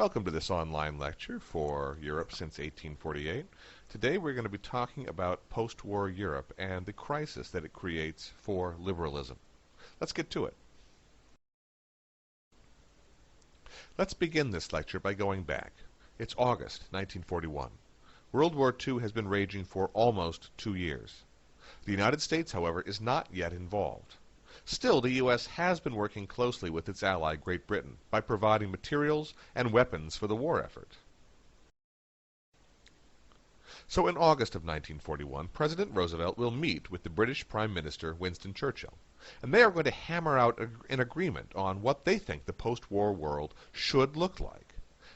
Welcome to this online lecture for Europe since 1848. Today we're going to be talking about post-war Europe and the crisis that it creates for liberalism. Let's get to it. Let's begin this lecture by going back. It's August 1941. World War II has been raging for almost 2 years. The United States, however, is not yet involved. Still, the U.S. has been working closely with its ally, Great Britain, by providing materials and weapons for the war effort. So in August of 1941, President Roosevelt will meet with the British Prime Minister, Winston Churchill, and they are going to hammer out an agreement on what they think the post-war world should look like.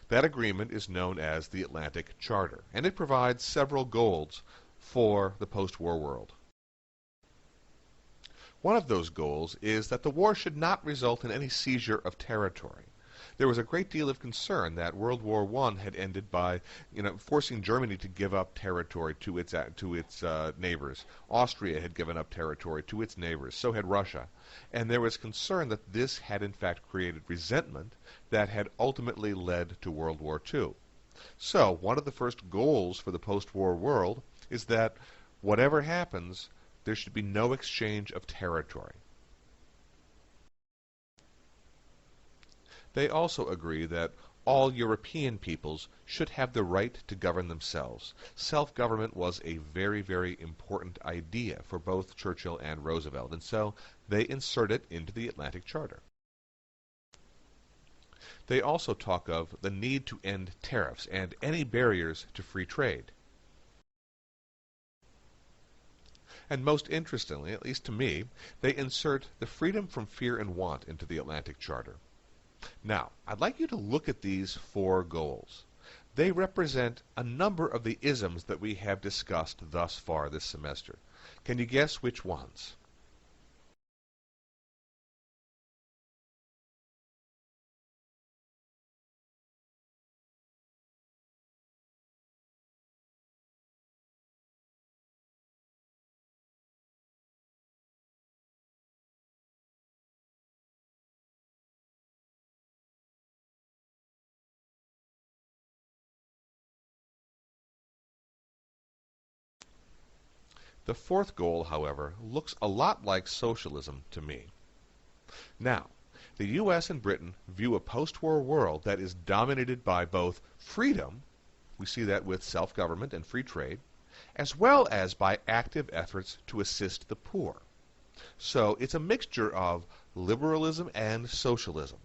That agreement is known as the Atlantic Charter, and it provides several goals for the post-war world. One of those goals is that the war should not result in any seizure of territory. There was a great deal of concern that World War I had ended by, forcing Germany to give up territory to its neighbors. Austria had given up territory to its neighbors. So had Russia. And there was concern that this had in fact created resentment that had ultimately led to World War II. So one of the first goals for the post-war world is that whatever happens, there should be no exchange of territory. They also agree that all European peoples should have the right to govern themselves. Self-government was a very, very important idea for both Churchill and Roosevelt, and so they insert it into the Atlantic Charter. They also talk of the need to end tariffs and any barriers to free trade. And most interestingly, at least to me, they insert the freedom from fear and want into the Atlantic Charter. Now, I'd like you to look at these four goals. They represent a number of the isms that we have discussed thus far this semester. Can you guess which ones? The fourth goal, however, looks a lot like socialism to me. Now, the U.S. and Britain view a post-war world that is dominated by both freedom, we see that with self-government and free trade, as well as by active efforts to assist the poor. So it's a mixture of liberalism and socialism.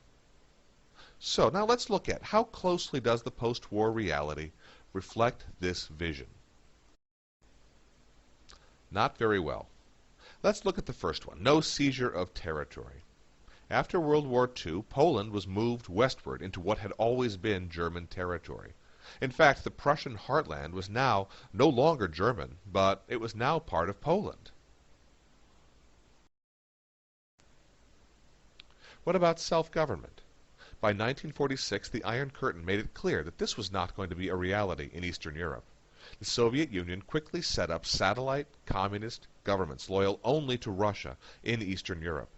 So now let's look at how closely does the post-war reality reflect this vision. Not very well. Let's look at the first one, no seizure of territory. After World War II, Poland was moved westward into what had always been German territory. In fact, the Prussian heartland was now no longer German, but it was now part of Poland. What about self-government? By 1946, the Iron Curtain made it clear that this was not going to be a reality in Eastern Europe. The Soviet Union quickly set up satellite communist governments loyal only to Russia in Eastern Europe.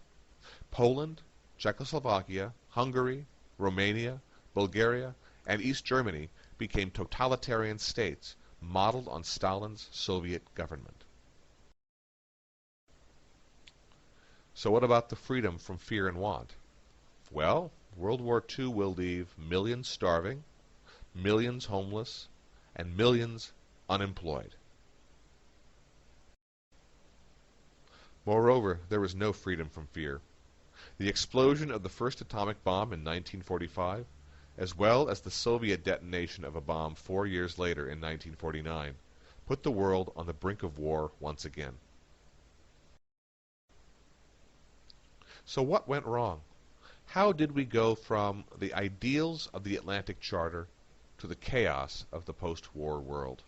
Poland, Czechoslovakia, Hungary, Romania, Bulgaria, and East Germany became totalitarian states modeled on Stalin's Soviet government. So what about the freedom from fear and want? Well, World War II will leave millions starving, millions homeless, and millions unemployed. Moreover, there was no freedom from fear. The explosion of the first atomic bomb in 1945, as well as the Soviet detonation of a bomb 4 years later in 1949, put the world on the brink of war once again. So what went wrong? How did we go from the ideals of the Atlantic Charter to the chaos of the post-war world?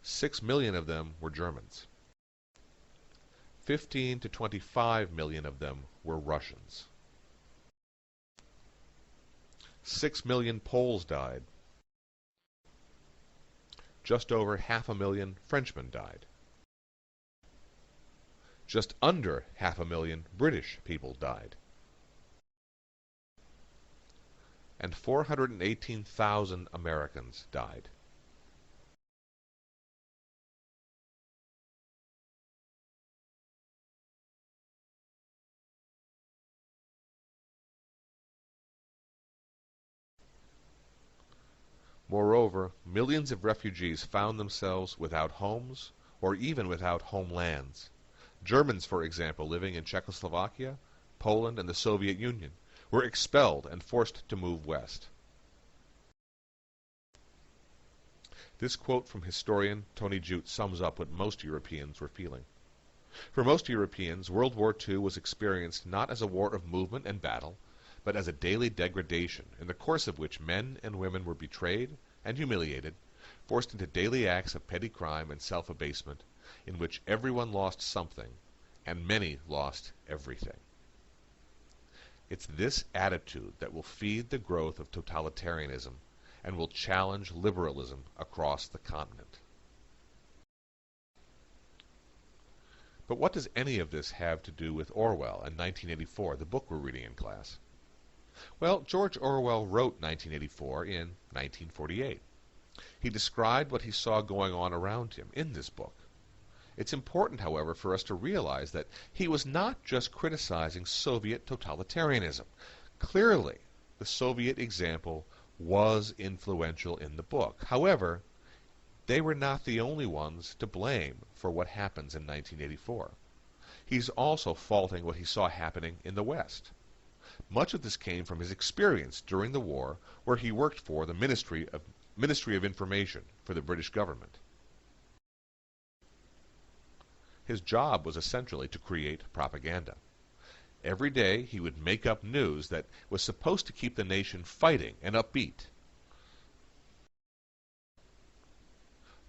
Six million of them were Germans. 15 to 25 million of them were Russians. 6 million Poles died. Just over 500,000 Frenchmen died. Just under 500,000 British people died. And 418,000 Americans died. Moreover, millions of refugees found themselves without homes or even without homelands. Germans, for example, living in Czechoslovakia, Poland, and the Soviet Union, were expelled and forced to move west. This quote from historian Tony Judt sums up what most Europeans were feeling. For most Europeans, World War II was experienced not as a war of movement and battle, but as a daily degradation, in the course of which men and women were betrayed and humiliated, forced into daily acts of petty crime and self-abasement, in which everyone lost something, and many lost everything. It's this attitude that will feed the growth of totalitarianism and will challenge liberalism across the continent. But what does any of this have to do with Orwell and 1984, the book we're reading in class? Well, George Orwell wrote 1984 in 1948. He described what he saw going on around him in this book. It's important, however, for us to realize that he was not just criticizing Soviet totalitarianism. Clearly, the Soviet example was influential in the book. However, they were not the only ones to blame for what happens in 1984. He's also faulting what he saw happening in the West. Much of this came from his experience during the war, where he worked for the Ministry of Information for the British government. His job was essentially to create propaganda. Every day he would make up news that was supposed to keep the nation fighting and upbeat.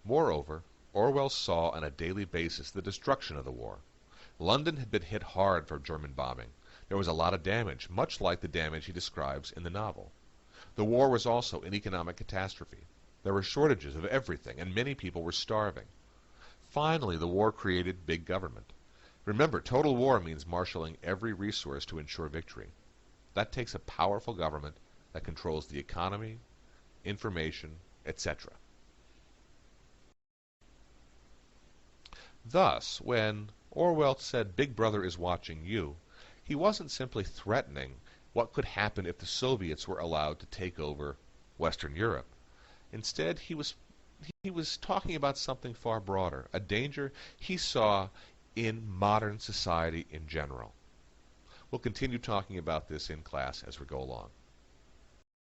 Moreover, Orwell saw on a daily basis the destruction of the war. London had been hit hard from German bombing. There was a lot of damage, much like the damage he describes in the novel. The war was also an economic catastrophe. There were shortages of everything, and many people were starving. Finally, the war created big government. Remember, total war means marshaling every resource to ensure victory. That takes a powerful government that controls the economy, information, etc. Thus, when Orwell said Big Brother is watching you, he wasn't simply threatening what could happen if the Soviets were allowed to take over Western Europe. Instead, he was talking about something far broader, a danger he saw in modern society in general. We'll continue talking about this in class as we go along.